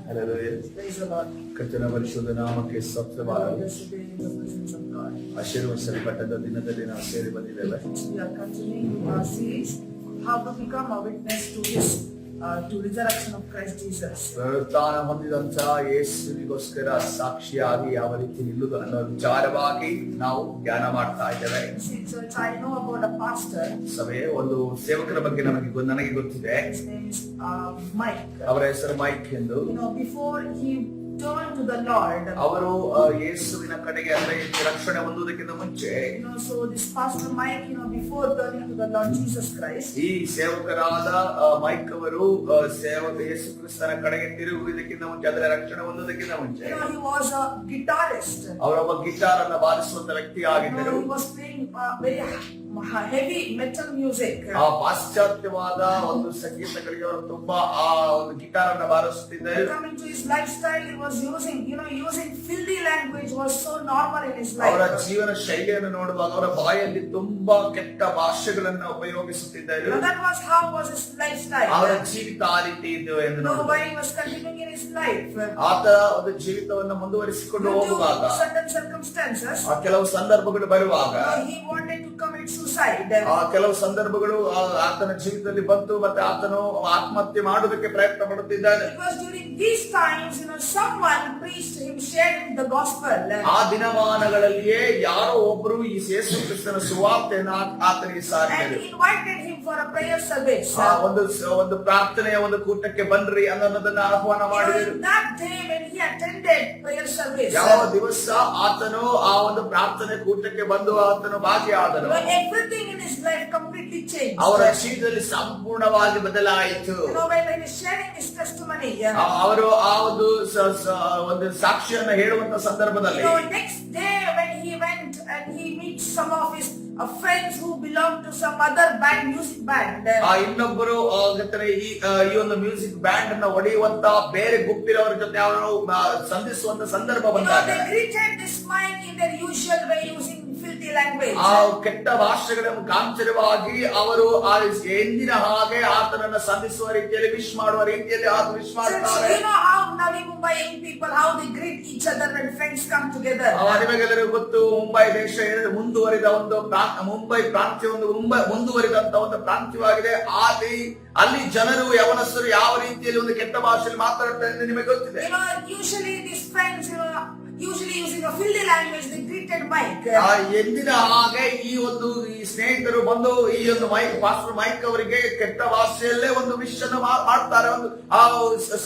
Hallelujah. Praise the Lord. ಕರ್ತನ ಪರಿಶುದ್ಧ ನಾಮಕ್ಕೆ ಸ್ತೋತ್ರವಾಗಲಿ. Blessed be in the presence of God. ಆಶೀರ್ವದಿಸಲ್ಪಟ್ಟ ದಿನದಲ್ಲಿ ನಾವು ಸೇರಿ ಬಂದಿದ್ದೇವೆ. We are continuing our series, how to become a witness to His to resurrection of Christ Jesus. ಪುನರುತ್ಥಾನ ಹೊಂದಿದಂತ ಯೇಸುವಿಗೋಸ್ಕರ ಸಾಕ್ಷಿಯಾಗಿ ಯಾವ ರೀತಿ ನಿಲ್ಲುವುದು ಅನ್ನೋ ವಿಚಾರವಾಗಿ ನಾವು ಧ್ಯಾನ ಮಾಡ್ತಾ ಇದ್ದೇವೆ. See, church, I know about a pastor. ಸಭೆ ಒಂದು ಸೇವಕರ ಬಗ್ಗೆ ನನಗೆ ಗೊತ್ತಿದೆ. His name is Mike. ಅವರ ಹೆಸರು ಮೈಕ್ ಎಂದು. You know, before he turned to the Lord, ಅವರು ಯೇಸುವಿನ ಕಡೆಗೆ ಅಂದ್ರೆ ರಕ್ಷಣೆ ಹೊಂದುವುದಕ್ಕಿಂತ ಮುಂಚೆ, you know, so this pastor Mike, you know, before turning to the Lord Jesus Christ, ಈ ಸೇವಕರಾದ ಮೈಕ್ ಅವರು ಯೇಸು ಕ್ರಿಸ್ತನ ಕಡೆಗೆ ತಿರುಗುವುದಕ್ಕಿಂತ ಮುಂಚೆ, ಅದರ ರಕ್ಷಣೆ ಹೊಂದುವುದಕ್ಕಿಂತ ಮುಂಚೆ, you know, he was a guitarist. ಅವರೊಬ್ಬ ಗಿಟಾರ್ ಅನ್ನ ಬಾರಿಸುವಂತ ವ್ಯಕ್ತಿ ಆಗಿದ್ದರು. He was playing very heavy metal music. ಆ ಪಾಶ್ಚಾತ್ಯವಾದ ಒಂದು ಸಂಗೀತಗಳಿಗೆ ಅವರು ತುಂಬಾ ಆ ಒಂದು ಗಿಟಾರ್ ಅನ್ನ ಬಾರಿಸುತ್ತಿದ್ದರು. Coming to his lifestyle, he was using filthy language was so normal in his life. ಅವರ ಜೀವನ ಶೈಲಿಯನ್ನು ನೋಡುವಾಗ ಅವರ ಬಾಯಲ್ಲಿ ತುಂಬಾ ಕೆಟ್ಟ ಭಾಷೆಗಳನ್ನ ಉಪಯೋಗಿಸುತ್ತಿದ್ದರು. That was how was his lifestyle. ಅವರ ಜೀವಿತ ಆ ರೀತಿ ಇದ್ದು ಎಂದು Nobody was continuing in his life. ಆತ ಒಂದು ಜೀವಿತವನ್ನು ಮುಂದುವರಿಸಿಕೊಂಡು ಹೋಗುವಾಗ, Certain circumstances, ಆ ಕೆಲವು ಸಂದರ್ಭಗಳು ಬರುವಾಗ, he wanted to commit suicide. ಆ ಕೆಲವು ಸಂದರ್ಭಗಳು ಆತನ ಜೀವಿತದಲ್ಲಿ ಬಂತು, ಮತ್ತೆ ಆತನು ಆತ್ಮಹತ್ಯೆ ಮಾಡುವುದಕ್ಕೆ ಪ್ರಯತ್ನ ಪಡುತ್ತಿದ್ದಾನೆ. It was during these times, you know, someone preached him, shared the gospel. ಆ ದಿನಮಾನಗಳಲ್ಲಿಯೇ ಯಾರೋ ಒಬ್ಬರು ಈ ಯೇಸು ಕ್ರಿಸ್ತನ ಸುವಾರ್ತೆಯನ್ನು ಆತನಿಗೆ ಸಾರಿದರು. And invited him for a prayer service. ಒಂದು ಪ್ರಾರ್ಥನೆಯ ಒಂದು ಕೂಟಕ್ಕೆ ಬನ್ರಿ ಅನ್ನೋದನ್ನ ಆಹ್ವಾನ ಮಾಡಿದರು. That day when he attended prayer service, ಯಾವ ದಿವಸ ಆತನು ಆ ಒಂದು ಪ್ರಾರ್ಥನೆ ಕೂಟಕ್ಕೆ ಬಂದು ಆತನು ಭಾಗಿಯಾದನು, everything in his life completely changed. ಅವರ ಜೀವಿತದಲ್ಲಿ ಸಂಪೂರ್ಣವಾಗಿ ಬದಲಾಯಿತು. You know, when he is sharing his testimony, ಅವರು ಆ ಒಂದು ಸಾಕ್ಷಿಯನ್ನು ಹೇಳುವಂತ ಸಂದರ್ಭದಲ್ಲಿ, you know, next day when he went and he meets some of his friends who belong to some other band, music band. ಇನ್ನೊಬ್ಬರು ಈ ಒಂದು ಮ್ಯೂಸಿಕ್ ಬ್ಯಾಂಡ್ ಅನ್ನ ಹೊಡೆಯುವಂತ ಬೇರೆ ಗುಂಪಿನವರ ಜೊತೆ ಅವರು ಸಂಧಿಸುವಂತ ಸಂದರ್ಭ ಬಂದಾಗ, they greeted this Mike in their usual way using filthy language. ಆ ಕೆಟ್ಟ ಭಾಷೆಗಳ ಮುಖಾಂತರವಾಗಿ ಅವರು ಎಂದಿನ ಹಾಗೆ ಆತನನ್ನ ಸಂಧಿಸುವ ರೀತಿಯಲ್ಲಿ ವಿಶ್ ಮಾಡುವ ರೀತಿಯಲ್ಲಿ ಆತ ವಿಶ್ ಮಾಡ್ತಾರೆ. You know how Navi Mumbai young people, how they greet each other when friends come together. ನಿಮಗೆಲ್ಲರಿಗೂ ಗೊತ್ತು, ಮುಂಬೈ ದೇಶ ಮುಂದುವರಿದ ಒಂದು ಮುಂಬೈ ಪ್ರಾಂತ್ಯ ಒಂದು ಮುಂದುವರಿದಂತ ಒಂದು ಪ್ರಾಂತ್ಯವಾಗಿದೆ. ಅಲ್ಲಿ ಜನರು ಯವನಸ್ಥರು ಯಾವ ರೀತಿಯಲ್ಲಿ ಒಂದು ಕೆಟ್ಟ ಭಾಷೆಯಲ್ಲಿ ಮಾತಾಡ್ತಾರೆ ಎಂದು ನಿಮಗೆ ಗೊತ್ತಿದೆ. You know, usually these friends, you know, usually using a filthy language, they greeted Mike. ಎಂದಿನ ಹಾಗೆ ಈ ಸ್ನೇಹಿತರು ಬಂದು ಈ ಒಂದು ಪಾಸ್ಟರ್ ಮೈಕ್ ಅವರಿಗೆ ಕೆಟ್ಟ ಭಾಷೆಯಲ್ಲೇ ಒಂದು ವಿಶ್ ಅನ್ನು ಮಾಡ್ತಾರೆ, ಒಂದು ಆ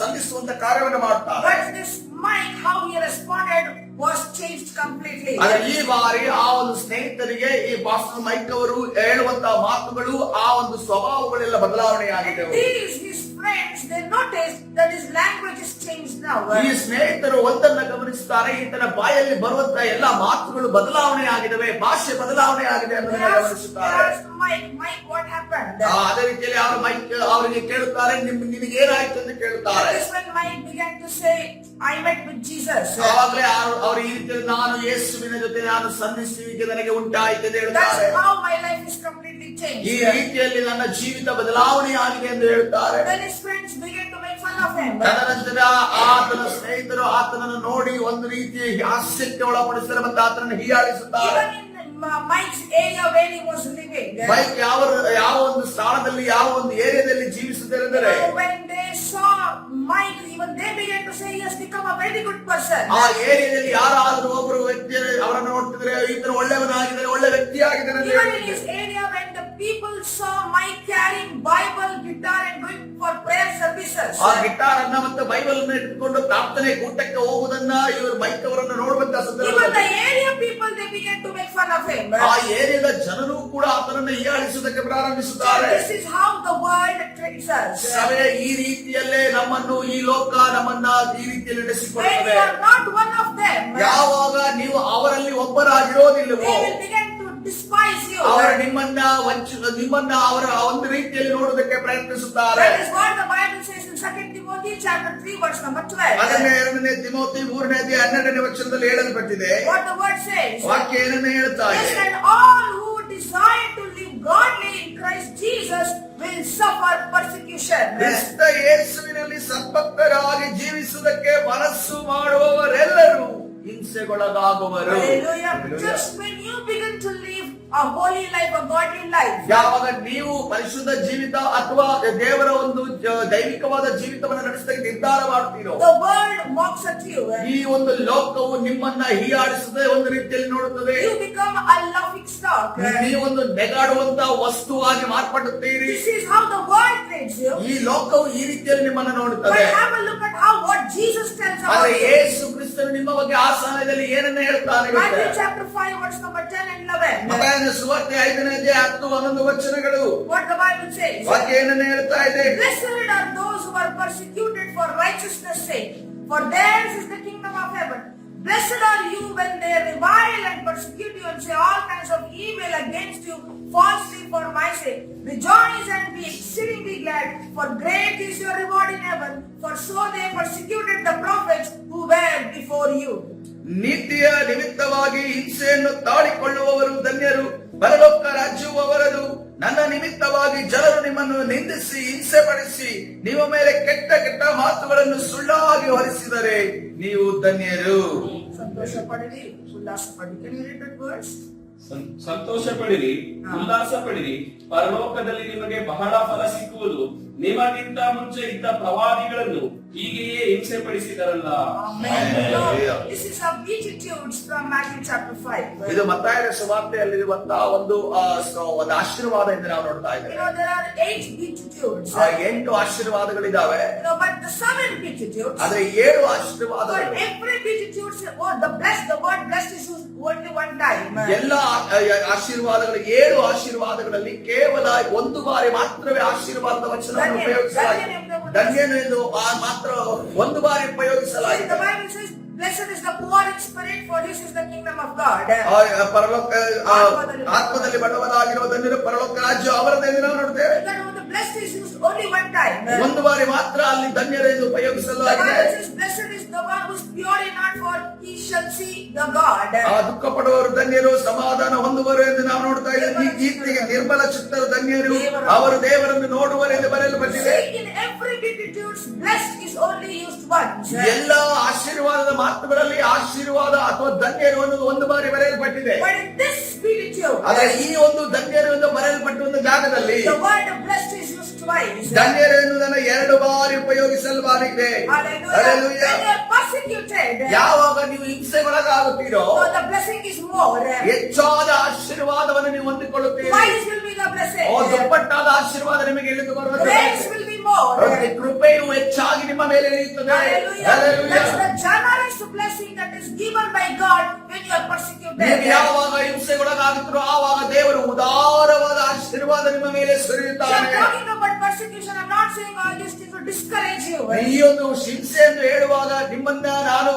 ಸಂಧಿಸುವಂತ ಕಾರ್ಯವನ್ನು ಮಾಡ್ತಾರೆ. But this Mike, how he responded was changed completely. ಈ ಬಾರಿ ಆ ಒಂದು ಸ್ನೇಹಿತರಿಗೆ ಈ ಪಾಸ್ಟರ್ ಮೈಕ್ ಅವರು ಹೇಳುವಂತಹ ಮಾತುಗಳು, ಆ ಒಂದು ಸ್ವಭಾವಗಳೆಲ್ಲ ಬದಲಾವಣೆಯಾಗಿದೆ. His friends, they noticed that his language is changed now. ಈ ಸ್ನೇಹಿತರು ಒಂದನ್ನ ಗಮನಿಸುತ್ತಾರೆ, ಈತನ ಬಾಯಲ್ಲಿ ಬರುವಂತ ಎಲ್ಲಾ ಮಾತುಗಳು ಬದಲಾವಣೆ ಆಗಿದವೆ, ಭಾಷೆ ಬದಲಾವಣೆ ಆಗಿದೆ ಅನ್ನೋದನ್ನ ಗಮನಿಸುತ್ತಾರೆ. Mike, what happened? ಅದೇ ರೀತಿಯಲ್ಲಿ ಅವರು ಮೈಕ್ ಅವರಿಗೆ ಕೇಳುತ್ತಾರೆ, ನಿನಗೆ ಏನಾಯ್ತು ಎಂದು ಕೇಳುತ್ತಾರೆ. That is when Mike began to say, I met with Jesus. ಆವಾಗಲೇ ಅವರು ಈ ರೀತಿಯಲ್ಲಿ ನಾನು ಯೇಸುವಿನ ಜೊತೆ ನಾನು ಸಂಧಿಸುವಿಕೆ ನನಗೆ ಉಂಟಾಯಿತು ಎಂದು ಹೇಳುತ್ತಾರೆ. That's how my life is completely changed. ಈ ರೀತಿಯಲ್ಲಿ ನನ್ನ ಜೀವಿತ ಬದಲಾವಣೆ ಆಗಿದೆ ಎಂದು ಹೇಳುತ್ತಾರೆ. Then his friends began to make fun of him. ತದನಂತರ ಆತನ ಸ್ನೇಹಿತರು ಆತನನ್ನು ನೋಡಿ ಒಂದು ರೀತಿಯ ಹಾಸ್ಯಕ್ಕೆ ಒಳಪಡಿಸಿದರೆ ಮತ್ತು ಆತನನ್ನು ಹೀಯಾಳಿಸುತ್ತಾರೆ. Mike's area where he was living. Mike ಯಾವ ಒಂದು ಸ್ಥಳದಲ್ಲಿ ಯಾವ ಒಂದು ಏರಿಯಾದಲ್ಲಿ ಜೀವಿಸುತ್ತಿದ್ದಾರೆ, when they saw Mike, even they began to say he has become a very good person. ಆ ಏರಿಯಾದಲ್ಲಿ ಯಾರಾದರೂ ಒಬ್ಬರು ವ್ಯಕ್ತಿ ಅವರನ್ನು ನೋಡ್ತಿದ್ರೆ ಈತನು ಒಳ್ಳೆಯವನಾಗಿದ್ದಾರೆ, ಒಳ್ಳೆ ವ್ಯಕ್ತಿ ಆಗಿದ್ದಾರೆ. Even in his area, when the people saw Mike carrying Bible, guitar and going for prayer services, ಆ ಗಿಟಾರ್ ಅನ್ನ ಮತ್ತು ಬೈಬಲ್ ಅನ್ನು ಇಟ್ಟುಕೊಂಡು ಪ್ರಾರ್ಥನೆ ಕೂಟಕ್ಕೆ ಹೋಗುವುದನ್ನ ಇವರು ಮೈಕ್ ಅವರನ್ನು ನೋಡುವಂತ ಸಂದರ್ಭ, even the area people, they began to make fun of him. ಆ ಏರಿಯಾದ ಜನರು ಕೂಡ ಆತನನ್ನು ಹೀಯಾಳಿಸುವುದಕ್ಕೆ ಪ್ರಾರಂಭಿಸುತ್ತಾರೆ. This is how the world treats us. ಈ ರೀತಿಯಲ್ಲೇ ನಮ್ಮನ್ನು ಈ ಲೋಕ ನಮ್ಮನ್ನ ಈ ರೀತಿಯಲ್ಲಿ When ನಡೆಸಿಕೊಳ್ಳುತ್ತದೆ. you are not one of them, ಯಾವಾಗ ನೀವು ಅವರಲ್ಲಿ ಒಬ್ಬರಾಗಿರೋದಿಲ್ಲವೋ, they will begin to despise you. ಅವರು ನಿಮ್ಮನ್ನ ಅವರ ಒಂದು ರೀತಿಯಲ್ಲಿ ನೋಡುವುದಕ್ಕೆ ಪ್ರಯತ್ನಿಸುತ್ತಾರೆ. That is what the Bible says in 2 Timothy chapter 3 verse number 12. ಅದನ್ನೇ 2 ತಿಮೋಥಿ 3ನೇ ಅಧ್ಯಾಯ 12ನೇ ವಚನದಲ್ಲಿ ಹೇಳಲ್ಪಟ್ಟಿದೆ. What the word says. ವಾಕ್ಯ ಏನನ್ನು ಹೇಳ್ತಾ ಇದೆ? Yes, and all who desire to live godly in Christ Jesus will suffer persecution. ಕ್ರಿಸ್ತ ಯೇಸುವಿನಲ್ಲಿ ಸದ್ಭಕ್ತರಾಗಿ ಜೀವಿಸುವ ಮನಸ್ಸು ಮಾಡುವವರೆಲ್ಲರೂ ಹಿಂಸೆಗೊಳಗಾಗುವರು. Hallelujah. Just when you begin to live a holy life, a godly life, ಯಾವಾಗ ನೀವು ಪರಿಶುದ್ಧ ಜೀವಿತ ಅಥವಾ ದೇವರ ಒಂದು ದೈವಿಕವಾದ ಜೀವಿತವನ್ನು ನಡೆಸಲಿಕ್ಕೆ ನಿರ್ಧಾರ ಮಾಡ್ತೀರೋ, the world mocks at you. ಈ ಒಂದು ಲೋಕವು ನಿಮ್ಮನ್ನ ಹೀಯಾಡಿಸದೆ ಒಂದು ರೀತಿಯಲ್ಲಿ ನೋಡುತ್ತದೆ. You become a laughing stock. ನೀವೊಂದು ನೆಗಾಡುವಂತ ವಸ್ತುವಾಗಿ ಮಾರ್ಪಡುತ್ತೀರಿ. This is how the world treats you. ಈ ಲೋಕವು ಈ ರೀತಿಯಲ್ಲಿ ನಿಮ್ಮನ್ನು But ನೋಡುತ್ತದೆ. have a look at how what Jesus tells about ಆದರೆ you. ಯೇಸು ಕ್ರಿಸ್ತನು ನಿಮ್ಮ ಬಗ್ಗೆ ಆ ಸಮಯದಲ್ಲಿ ಏನನ್ನ ಹೇಳ್ತಾನೆ ಗೊತ್ತಾ? Matthew chapter 5 verse number 10 and 11. ಮತ್ತಾಯನ ಸುವಾರ್ತೆ 5ನೇ ಅಧ್ಯಾಯ 10, 11 ವಚನಗಳು. What the Bible says. ವಾಕ್ಯ ಏನನ್ನ ಹೇಳ್ತಾ ಇದೆ? Blessed are those who are persecuted for righteousness' sake, for theirs is the kingdom of heaven. Blessed are you when they revile and persecute you and say all kinds of evil against you falsely for my sake. Rejoice and be exceedingly glad, for great is your reward in heaven, for so they persecuted the prophets who were before you. ನೀತಿಯ ನಿಮಿತ್ತವಾಗಿ ಹಿಂಸೆಯನ್ನು ತಾಳಿಕೊಳ್ಳುವವರು ಧನ್ಯರು, ಪರಲೋಕ ರಾಜ್ಯವು ಅವರದು. ನನ್ನ ನಿಮಿತ್ತವಾಗಿ ಜನರು ನಿಮ್ಮನ್ನು ನಿಂದಿಸಿ ಹಿಂಸೆ ಪಡಿಸಿ ನಿಮ್ಮ ಮೇಲೆ ಕೆಟ್ಟ ಕೆಟ್ಟ ಮಾತುಗಳನ್ನು ಸುಳ್ಳಾಗಿ ಹೊರಿಸಿದರೆ ನೀವು ಧನ್ಯರು. ಸಂತೋಷ ಪಡಿರಿ, ಉಲ್ಲಾಸ ಪಡಿರಿ. Can you read that verse? ಸಂತೋಷ ಪಡಿರಿ, ಉಲ್ಲಾಸ ಪಡಿರಿ, ಪರಲೋಕದಲ್ಲಿ ನಿಮಗೆ ಬಹಳ ಫಲ ಸಿಕ್ಕುವುದು. ನಿಮಗಿಂತ ಮುಂಚೆ ಇದ್ದ ಪ್ರವಾದಿಗಳನ್ನು ಹೀಗೆಯೇ ಹಿಂಸೆ ಪಡಿಸಿದರಲ್ಲ. Amen. Hallelujah. This is a beatitudes from Matthew chapter 5. ಇದು ಮತ್ತಾಯನ ಸುವಾರ್ತೆಯಲ್ಲಿರುವಂತಹ ಒಂದು ಆಶೀರ್ವಾದ ಎಂದು ನಾವು ನೋಡ್ತಾ You ಇದ್ದೇವೆ. know, there are 8 beatitudes. 8 ಆಶೀರ್ವಾದಗಳಿದ್ದಾವೆ. You know, but the 7 beatitudes, ಆದ್ರೆ 7 for ಆಶೀರ್ವಾದಗಳು. every beatitude, the word blessed is used only one time. ಎಲ್ಲ ಆಶೀರ್ವಾದಗಳು 7 ಆಶೀರ್ವಾದಗಳಲ್ಲಿ ಕೇವಲ ಒಂದು ಬಾರಿ ಮಾತ್ರವೇ ಆಶೀರ್ವಾದದ ವಚನವನ್ನು ಉಪಯೋಗಿಸಲಾಗಿದೆ. ಧನ್ಯನು ಎಂದು ಮಾತ್ರ ಒಂದು ಬಾರಿ So the ಉಪಯೋಗಿಸಲಾಗಿದೆ. Bible says, blessed is the poor in spirit, for this is the kingdom of God. ಪರಲೋಕ ಆತ್ಮದಲ್ಲಿ ಬಡವರಾಗಿರುವ ಧನ್ಯರು, ಪರಲೋಕ ರಾಜ್ಯ ಅವರದೇ ಎಂದು ನಾವು ನೋಡ್ತೇವೆ. Because the blessed is used only one time. ಒಂದು ಬಾರಿ ಮಾತ್ರ ಅಲ್ಲಿ ಧನ್ಯರೆಂದು The ಉಪಯೋಗಿಸಲಾಗಿದೆ. Bible says, blessed is the one who is pure in heart, for he shall see the God. ದುಃಖ ಪಡುವವರು ಧನ್ಯರು, ಸಮಾಧಾನ ಹೊಂದುವರು ಎಂದು ನಾವು ನೋಡ್ತಾ ಇದ್ದೇವೆ. ಈ ಗೀತೆಗೆ ನಿರ್ಮಲ ಚಿತ್ತರು ಧನ್ಯರು, ಅವರು ದೇವರನ್ನು ನೋಡುವರು ಎಂದು ಬರೆಯಲ್ಪಟ್ಟಿದೆ. See, in every beatitudes, blessed is only used once. ಎಲ್ಲ ಆಶೀರ್ವಾದದ ಮಾತುಗಳಲ್ಲಿ ಆಶೀರ್ವಾದ ಅಥವಾ ಧನ್ಯರು ಅನ್ನೋದು ಒಂದು ಬಾರಿ ಬರೆಯಲ್ಪಟ್ಟಿದೆ. But in this beatitude, ಆದರೆ ಈ ಒಂದು ಧನ್ಯರು ಎಂದು ಬರೆಯಲ್ಪಟ್ಟ ಒಂದು ಜಾಗದಲ್ಲಿ the word of blessed is used twice. ಧನ್ಯರು ಎನ್ನುವುದನ್ನು 2 ಬಾರಿ ಉಪಯೋಗಿಸಲ್ಬಾರಿದೆ. Hallelujah. Hallelujah. When you are persecuted, ಯಾವಾಗ ನೀವು ಹಿಂಸೆಗೊಳಗಾಗುತ್ತೀರೋ so the blessing is more. ಹೆಚ್ಚಾದ ಆಶೀರ್ವಾದವನ್ನು ನೀವು ಹೊಂದಿಕೊಳ್ಳುತ್ತೀರಿ. Twice will be the blessing. ದುಪ್ಪಟ್ಟಾದ ಆಶೀರ್ವಾದ ನಿಮಗೆ ಇಳಿದು ಬರುತ್ತದೆ. Grace will be more. ಕೃಪೆಯು ಹೆಚ್ಚಾಗಿ ನಿಮ್ಮ ಮೇಲೆ ಇಳಿಯುತ್ತದೆ. Hallelujah. Hallelujah. That's the generous blessing that is given by God when you are persecuted. ನೀವು ಯಾವಾಗ ಹಿಂಸೆಗೊಳಗಾಗುತ್ತೀರೋ ಆವಾಗ ದೇವರು ಉದಾರವಾದ ಆಶೀರ್ವಾದ ನಿಮ್ಮ ಮೇಲೆ So I'm ಸುರಿಯುತ್ತಾನೆ. talking about persecution. I'm not saying all these things to discourage you. ಈ ಒಂದು ಹಿಂಸೆ ಎಂದು ಹೇಳುವಾಗ ನಿಮ್ಮನ್ನ ನಾನು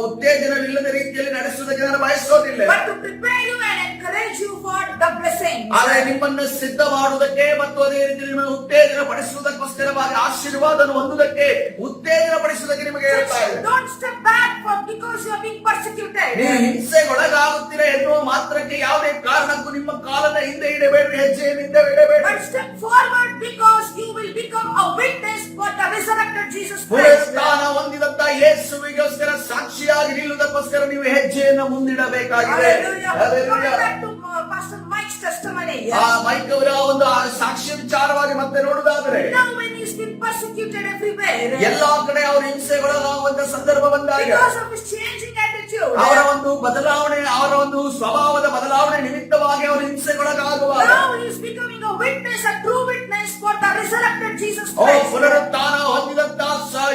ಉತ್ತೇಜನವಿಲ್ಲದ ರೀತಿಯಲ್ಲಿ ನಡೆಸುವುದಕ್ಕೆ ನಾನು ಬಯಸೋದಿಲ್ಲ. But to prepare you and encourage you for the blessing. ಆದರೆ ನಿಮ್ಮನ್ನು ಸಿದ್ಧ ಮಾಡುವುದಕ್ಕೆ ಮತ್ತು ಅದೇ ರೀತಿ ನಿಮ್ಮನ್ನು ಉತ್ತೇಜನ ಪಡಿಸುವುದಕ್ಕೋಸ್ಕರವಾಗಿ ಆಶೀರ್ವಾದವನ್ನು ಹೊಂದುವುದಕ್ಕೆ ಉತ್ತೇಜನ ಪಡಿಸುವುದಕ್ಕೆ ನಿಮಗೆ ಹೇಳ್ತಾ ಇದೆ. Don't step back because you are being persecuted. ನೀವು ಹಿಂಸೆಗೊಳಗಾಗುತ್ತೀರಾ ಎನ್ನುವ ಮಾತ್ರಕ್ಕೆ ಯಾವುದೇ ಕಾರಣಕ್ಕೂ ನಿಮ್ಮ ಕಾಲನ್ನ ಹಿಂದೆ ಇಡಬೇಡ್ರಿ, ಹೆಜ್ಜೆಯನ್ನು ಹಿಂದೆ ಇಡಬೇಡ್ರಿ. But step forward because you will become a witness for the resurrected Jesus Christ. ಪುನರುತ್ಥಾನ ಹೊಂದಿದಂತ ಯೇಸುವಿಗೋಸ್ಕರ ಸಾಕ್ಷಿಯಾಗಿ ನಿಲ್ಲುವುದಕ್ಕೋಸ್ಕರ ನೀವು ಹೆಜ್ಜೆಯನ್ನು ಮುಂದಿಡಬೇಕಾಗಿದೆ. Hallelujah. Coming back to Pastor Mike's testimony. Mike ಅವರ ಒಂದು ಸಾಕ್ಷ್ಯ ವಿಚಾರವಾಗಿ ಮತ್ತೆ ನೋಡುವುದಾದರೆ Now when he's been persecuted everywhere, ಎಲ್ಲಾ ಕಡೆ ಅವರು ಹಿಂಸೆಗೊಳಗಾಗುವಂತ ಸಂದರ್ಭ ಬಂದಾಗ because of his changing attitude, ಅವರ ಒಂದು ಬದಲಾವಣೆ, ಅವರ ಒಂದು ಸ್ವಭಾವದ ಬದಲಾವಣೆ ನಿಮಿತ್ತವಾಗಿ ಅವರು ಹಿಂಸೆಗೊಳಗಾಗುವಾಗ now he is becoming a witness, a true witness for the resurrected Jesus O Christ. ಪುನರುತ್ಥಾನ ಹೊಂದಿದಂತ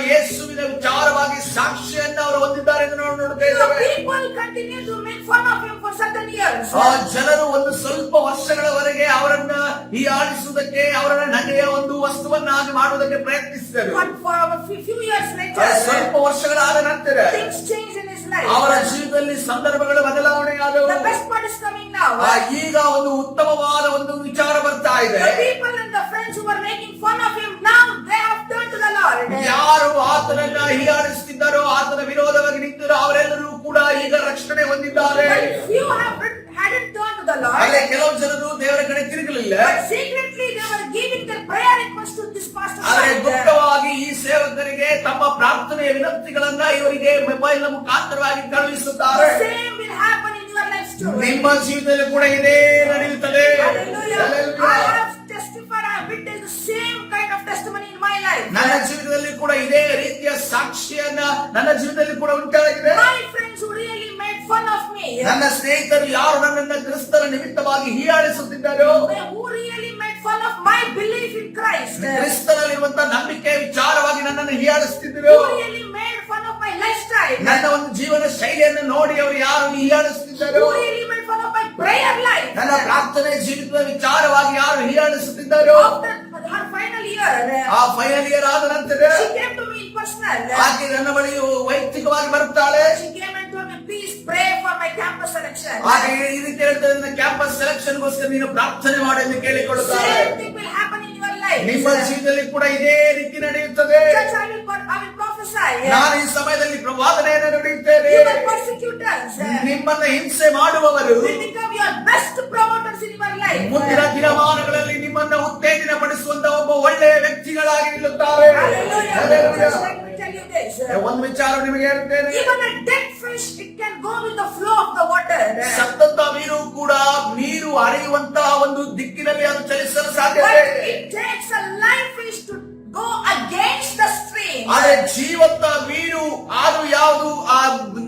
ಯೇಸುವಿನ ವಿಚಾರವಾಗಿ ಸಾಕ್ಷಿಯನ್ನು ಅವರು ಹೊಂದಿದ್ದಾರೆ ಎಂದು ನಾವು ನೋಡ್ತಾ You know, ಇದ್ದೇವೆ. people continue to make fun of him for certain years. ಜನರು ಒಂದು ಸ್ವಲ್ಪ ವರ್ಷಗಳವರೆಗೆ ಅವರನ್ನ ಹೀಯಾಳಿಸುವುದಕ್ಕೆ, ಅವರನ್ನ ನಗೆಯ ಒಂದು ವಸ್ತುವನ್ನಾಗಿ ಮಾಡುವುದಕ್ಕೆ ಪ್ರಯತ್ನಿಸಿದರು. But for a few years later, ಸ್ವಲ್ಪ ವರ್ಷಗಳಾದ ನಂತರ things change in his life. ಅವರ ಜೀವಿತದಲ್ಲಿ ಸಂದರ್ಭಗಳು ಬದಲಾವಣೆಯಾದವು. The best part is coming now. ಈಗ ಒಂದು ಉತ್ತಮವಾದ ಒಂದು ವಿಚಾರ ಬರ್ತಾ ಇದೆ. The people and the friends who were making fun of him, now they have turned to the Lord. ಯಾರು ಆತನನ್ನ ಹೀಯಾಳಿಸುತ್ತಿದ್ದಾರೋ, ಆತನ ವಿರೋಧವಾಗಿ ನಿಂತಿರೋ ಅವರೆಲ್ಲರೂ ಕೂಡ ಈಗ ರಕ್ಷಣೆ ಹೊಂದಿದ್ದಾರೆ. But few hadn't turned to the Lord. ಅಲ್ಲೇ ಕೆಲವು ಜನರು ದೇವರ ಕಡೆ ತಿರುಗಲಿಲ್ಲ. But secretly they were giving their prayer request to this pastor. ಆದರೆ ಗುಪ್ತವಾಗಿ ಈ ಸೇವಕರಿಗೆ ತಮ್ಮ ಪ್ರಾರ್ಥನೆಯ ವಿನಂತಿಗಳನ್ನ ಇವರಿಗೆ ಮೊಬೈಲ್ ಮುಖಾಂತರವಾಗಿ ಕಳುಹಿಸುತ್ತಾರೆ. The same will happen in your lives too. ನಿಮ್ಮ ಜೀವಿತದಲ್ಲಿ ಕೂಡ ಇದೇ ನಡೆಯುತ್ತದೆ. Hallelujah. Hallelujah. I have testified, I have witnessed the same kind of testimony in my life. ನನ್ನ ಜೀವಿತದಲ್ಲಿ ಕೂಡ ಇದೇ ರೀತಿಯ ಸಾಕ್ಷಿಯನ್ನ ನನ್ನ ಜೀವಿತದಲ್ಲಿ ಕೂಡ ಉಂಟಾಗಿದೆ. My friends who really made fun of me, ನನ್ನ ಸ್ನೇಹಿತರು ಯಾರು ನನ್ನನ್ನು ಕ್ರಿಸ್ತನ ನಿಮಿತ್ತವಾಗಿ ಹೀಯಾಳಿಸುತ್ತಿದ್ದಾರೋ, who really made fun of my belief in Christ, ಕ್ರಿಸ್ತನಲ್ಲಿರುವಂತಹ ನಂಬಿಕೆ ವಿಚಾರವಾಗಿ ನನ್ನನ್ನು who ಹೀಯಾಳಿಸುತ್ತಿದ್ದರು, really made fun of my lifestyle, ನನ್ನ ಒಂದು ಜೀವನ ಶೈಲಿಯನ್ನು ನೋಡಿ ಅವರು ಯಾರು ಹೀಯಾಳಿಸುತ್ತಿದ್ದಾರೋ, who really made fun of my prayer life. ನನ್ನ ಪ್ರಾರ್ಥನೆ ಜೀವಿತದ ವಿಚಾರವಾಗಿ ಯಾರು ಹೀಯಾಳಿಸುತ್ತಿದ್ದಾರೋ, After her final year, ಆ ಫೈನಲ್ ಇಯರ್ ಆದ ನಂತರ she came to me in personal. ಆಕೆ ನನ್ನ ಬಳಿಯು ವೈಯಕ್ತಿಕವಾಗಿ ಬರುತ್ತಾಳೆ. She came and told me, please pray for my campus selection. ಹಾಗೆ ಈ ರೀತಿ ಹೇಳ್ತಾರೆ, ನನ್ನ ಕ್ಯಾಂಪಸ್ ಸೆಲೆಕ್ಷನ್ ಗೋಸ್ಕರ ನೀನು ಪ್ರಾರ್ಥನೆ ಮಾಡು ಎಂದು ಕೇಳಿಕೊಳ್ಳುತ್ತಾರೆ. Same thing will happen in your life. ನಿಮ್ಮ ಜೀವಿತದಲ್ಲಿ ಕೂಡ ಇದೇ ರೀತಿ ನಡೆಯುತ್ತದೆ. Church, I will prophesy. ನಾನು ಈ ಸಮಯದಲ್ಲಿ ಪ್ರವಾದನೆಯನ್ನು ನುಡಿಯುತ್ತೇನೆ. You will persecute us. ನಿಮ್ಮನ್ನ ಹಿಂಸೆ ಮಾಡುವವರು Will become your best promoters in your life. ಮುಂದಿನ ದಿನಮಾನಗಳಲ್ಲಿ ನಿಮ್ಮನ್ನ ಉತ್ತೇಜನ ಪಡಿಸುವಂತ ಒಬ್ಬ ಒಳ್ಳೆಯ ವ್ಯಕ್ತಿಗಳಾಗಿ ನಿಲ್ಲುತ್ತಾರೆ. Hallelujah. Hallelujah. Just let me tell you this. ಒಂದು ವಿಚಾರ ನಿಮಗೆ ಹೇಳ್ತೇನೆ, Even a dead fish, it can go with the flow of the water. ಸತ್ತಂತ ಮೀನು ಕೂಡ ನೀರು ಹರಿಯುವಂತಹ ಒಂದು ದಿಕ್ಕಿನಲ್ಲಿ ಅದು ಚಲಿಸಲು ಸಾಧ್ಯತೆ. But it takes a live fish to go against the stream. ಆದರೆ ಜೀವಂತ ಮೀನು ಅದು ಯಾವುದು, ಆ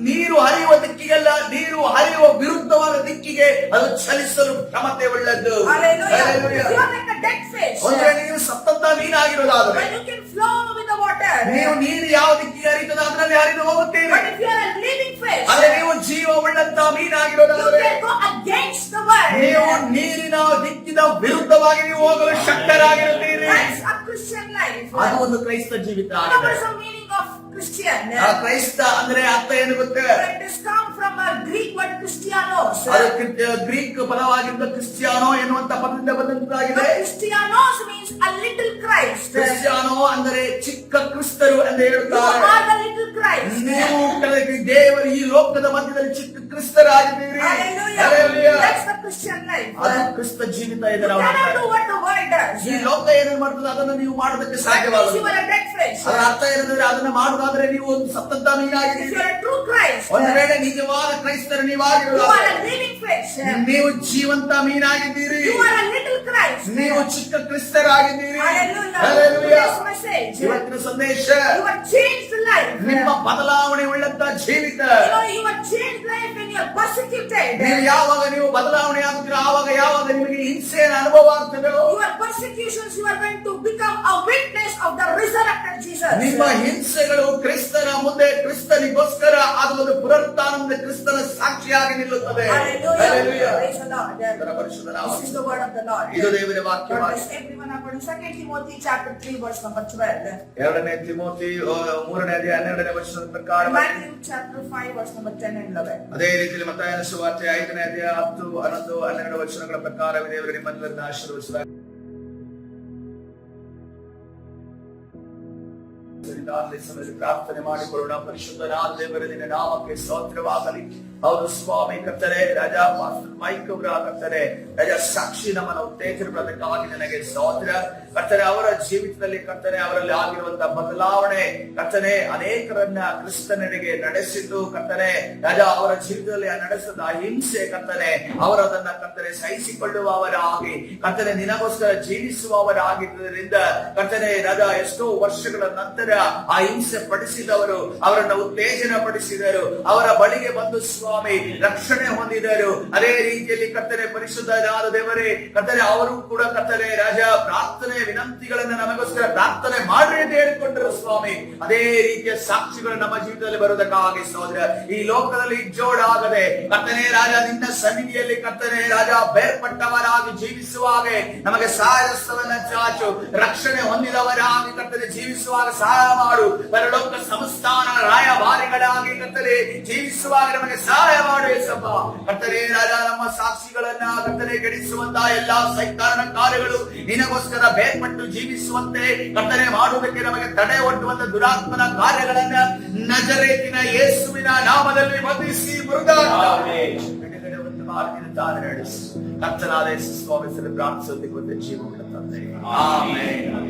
ನೀರು ಹರಿಯುವ ದಿಕ್ಕಿಗೆಲ್ಲ, ನೀರು ಹರಿಯುವ ವಿರುದ್ಧವಾದ ದಿಕ್ಕಿಗೆ ಅದು ಚಲಿಸಲು ಕ್ಷಮತೆ ಉಳ್ಳದ್ದು. Hallelujah. Hallelujah. You are like a dead fish. ಅಂದ್ರೆ ನೀವು ಸತ್ತಂತ ಮೀನಾಗಿರೋದಾದ್ರೆ But you can flow with the water. ನೀವು ನೀರು ಯಾವ ದಿಕ್ಕಿಗೆ ಹರಿಯುತ್ತದೆ ಅದರಲ್ಲಿ ಹರಿದು ಹೋಗುತ್ತೀರಿ. But if you are a living fish, ಆದ್ರೆ ನೀವು ಜೀವ ಉಳ್ಳಂತ you ಮೀನಾಗಿರೋದಾದ್ರೆ can go against the world. ನೀವು ನೀರಿನ ದಿಕ್ಕಿನ ವಿರುದ್ಧವಾಗಿ ನೀವು ಹೋಗಲು ಶಕ್ತರಾಗಿರುತ್ತೀರಿ. That's a Christian life. ಅದು ಒಂದು ಕ್ರೈಸ್ತ ಜೀವಿತ What ಆಗಿದೆ. is the meaning of Christian? ಆ ಕ್ರೈಸ್ತ ಅಂದ್ರೆ ಅರ್ಥ ಏನು ಗೊತ್ತೇ? It has come from a Greek word Christianos. ಅದು ಗ್ರೀಕ್ ಪದವಾಗಿದ್ದ ಕ್ರಿಸ್ಟಿಯಾನೋ ಎನ್ನುವಂತ ಪದದಿಂದ ಬಂದಂತಾಗಿದೆ. Christianos means a little Christ. Cristiano ಅಂದರೆ ಚಿಕ್ಕ ಕ್ರಿಸ್ತರು ಎಂದು You ಹೇಳುತ್ತಾರೆ. are the little Christ. ನೀವು ಕೆಳಗೆ ದೇವರು ಈ ಲೋಕದ ಮಧ್ಯದಲ್ಲಿ ಚಿಕ್ಕ ಕ್ರಿಸ್ತರಾಗಿದ್ದೀರಿ. Hallelujah. Hallelujah. That's the Christian life. ಅದು ಕ್ರಿಸ್ತ ಜೀವಿತ You ಇದರ cannot do what the world does. ಈ ಲೋಕ ಏನೇನು ಮಾಡ್ತದೆ ಅದನ್ನು ನೀವು ಮಾಡೋದಕ್ಕೆ That means you ಸಾಧ್ಯವಾಗಲ್ಲ. are a dead fish. ಅದರ ಅರ್ಥ ಏನಂದ್ರೆ ಅದನ್ನ ಮಾಡುವುದಾದ್ರೆ ನೀವು ಒಂದು ಸತ್ತಂತ If ಮೀನಾಗಿದ್ದೀರಿ. you are a true Christ, ಒಂದು ವೇಳೆ ನಿಜವಾದ ಕ್ರೈಸ್ತರು you ನೀವಾಗಿರುವುದಾದ್ರೆ are a living fish. ನೀವು ಜೀವಂತ ಮೀನಾಗಿದ್ದೀರಿ. You are a little Christ. ನೀವು ಚಿಕ್ಕ ಕ್ರಿಸ್ತರಾಗಿದ್ದೀರಿ. Hallelujah. Hallelujah. Today's message. ಇವತ್ತಿನ ಸಂದೇಶ You are changed life. ನಿಮ್ಮ ಬದಲಾವಣೆ ಉಳ್ಳಂತ ಜೀವಿತ. You are changed life when you are persecuted. ನೀವು ಯಾವಾಗ ನೀವು ಬದಲಾವಣೆ ಆಗುತ್ತೀರೋ ಆವಾಗ ಯಾವಾಗ ನಿಮಗೆ ಹಿಂಸೆಯ ಅನುಭವ ಆಗ್ತದೋ, Your persecutions, you are going to become a witness of the resurrected Jesus. ನಿಮ್ಮ ಹಿಂಸೆಗಳು ಕ್ರಿಸ್ತನ ಮುಂದೆ ಕ್ರಿಸ್ತನಿಗೋಸ್ಕರ ಅದು ಒಂದು ಪುನರುತ್ಥಾನದ ಕ್ರಿಸ್ತನ ಸಾಕ್ಷಿಯಾಗಿ ನಿಲ್ಲುತ್ತದೆ. Hallelujah. Hallelujah. Praise the Lord. ಕರ್ತನ ಪರಿಶುದ್ಧ ನಾಮ. This is the word of the Lord. ಇದು ದೇವರ God ವಾಕ್ಯವಾಗಿದೆ. bless everyone according to 2 Timothy chapter 3 verse number 12. ಎರಡನೇ ತಿಮೋಥಿ 3ನೇ ಅಧ್ಯಾಯ 12ನೇ ವಚನದ ಪ್ರಕಾರ, Matthew chapter 5 verse number 10 and 11. ಅದೇ ರೀತಿಯಲ್ಲಿ ಮತ್ತಾಯನ ಸುವಾರ್ತೆ 5ನೇ ಅಧ್ಯಾಯ 10, 11, 12 ವಚನಗಳ ಪ್ರಕಾರ ದೇವರು ನಿಮ್ಮೆಲ್ಲರನ್ನು ಆಶೀರ್ವದಿಸುತ್ತಾರೆ. ಪ್ರಾರ್ಥನೆ ಮಾಡಿಕೊಳ್ಳೋಣ. ಪರಿಶುದ್ಧನಾದ ದೇವರ ನಿನ್ನ ನಾಮಕ್ಕೆ ಸ್ತೋತ್ರವಾಗಲಿ. ಹೌದು ಸ್ವಾಮಿ ಕರ್ತನೆ, ರಾಜಾ ಮೈಕ್ ಅವರ ಕರ್ತನೆ, ರಾಜಾ ಸಾಕ್ಷಿ ನಮ್ಮನ್ನು ಉತ್ತೇಜನಕ್ಕಾಗಿ ನನಗೆ ಸ್ತೋತ್ರ ಕರ್ತನೆ. ಅವರ ಜೀವಿತದಲ್ಲಿ ಕರ್ತನೆ ಅವರಲ್ಲಿ ಆಗಿರುವಂತಹ ಬದಲಾವಣೆ ಕರ್ತನೆ ಅನೇಕರನ್ನ ಕ್ರಿಸ್ತನಿಗೆ ನಡೆಸಿದ್ದು ಕರ್ತನೆ, ರಾಜಾ ಅವರ ಜೀವಿತದಲ್ಲಿ ನಡೆಸಿದ ಹಿಂಸೆ ಕರ್ತನೆ ಅವರದನ್ನ ಕರ್ತನೆ ಸಹಿಸಿಕೊಳ್ಳುವವರಾಗಿ ಕರ್ತನೆ ನಿನಗೋಸ್ಕರ ಜೀವಿಸುವವರಾಗಿದ್ದರಿಂದ ಕರ್ತನೆ ರಾಜಾ ಎಷ್ಟೋ ವರ್ಷಗಳ ನಂತರ ಆ ಹಿಂಸೆ ಪಡಿಸಿದವರು ಅವರನ್ನ ಉತ್ತೇಜನ ಪಡಿಸಿದರು, ಅವರ ಬಳಿಗೆ ಬಂದು ಸ್ವಾಮಿ ರಕ್ಷಣೆ ಹೊಂದಿದರು. ಅದೇ ರೀತಿಯಲ್ಲಿ ಕರ್ತನೆ ಪರಿಶುದ್ಧನಾದ ದೇವರೇ ಕರ್ತನೆ ಅವರು ಕೂಡ ಕರ್ತನೆ ರಾಜ ಪ್ರಾರ್ಥನೆ ವಿನಂತಿಗಳನ್ನ ನಮಗೋಸ್ಕರ ಪ್ರಾರ್ಥನೆ ಮಾಡ್ರಿ ಅಂತ ಹೇಳಿಕೊಂಡರು ಸ್ವಾಮಿ. ಅದೇ ರೀತಿಯ ಸಾಕ್ಷಿಗಳು ನಮ್ಮ ಜೀವಿತದಲ್ಲಿ ಬರುವುದಕ್ಕಾಗಿ ಸಹೋದರ ಈ ಲೋಕದಲ್ಲಿ ಜೋಡಾಗದೆ ಕರ್ತನೆ ರಾಜ ನಿನ್ನ ಸನ್ನಿಧಿಯಲ್ಲಿ ಕರ್ತನೆ ರಾಜ ಬೇರ್ಪಟ್ಟವರಾಗಿ ಜೀವಿಸುವಾಗ ನಮಗೆ ಸಹಾಯಸ್ತವನ್ನ ಚಾಚು, ರಕ್ಷಣೆ ಹೊಂದಿದವರಾಗಿ ಕರ್ತನೆ ಜೀವಿಸುವಾಗ ಸಹಾಯ ಮಾಡು. ಪರಲೋಕ ಸಂಸ್ಥಾನ ರಾಯಭಾರಿಗಳಾಗಿ ಕರ್ತನೆ ಜೀವಿಸುವಾಗ ನಮಗೆ ಸಹಾಯ ಮಾಡು ಯೇಸಪ್ಪ. ಕರ್ತನೆ ರಾಜ ನಮ್ಮ ಸಾಕ್ಷಿಗಳನ್ನ ಕರ್ತನೆ ಗೆಡಿಸುವಂತಹ ಎಲ್ಲಾ ಸೈತಾನನ ಕಾರ್ಯಗಳು ನಿನಗೋಸ್ಕರ ಬೇರ್ಪಟ್ಟು ಜೀವಿಸುವಂತೆ ಕರ್ತನೆ ಮಾಡುವುದಕ್ಕೆ ನಮಗೆ ತಡೆ ಒಡ್ಡುವಂತ ದುರಾತ್ಮನ ಕಾರ್ಯಗಳನ್ನ ನಜರೇತಿನ ಯೇಸುವಿನ ನಾಮದಲ್ಲಿ ಬಂಧಿಸಿ ಕರ್ತನಾದ ಯೇಸು ಸ್ವಾಮಿ ಪ್ರಾರ್ಥಿಸುವುದಕ್ಕೆ ಜೀವವುಳ್ಳ ತಂದೆ. ಆಮೆನ್.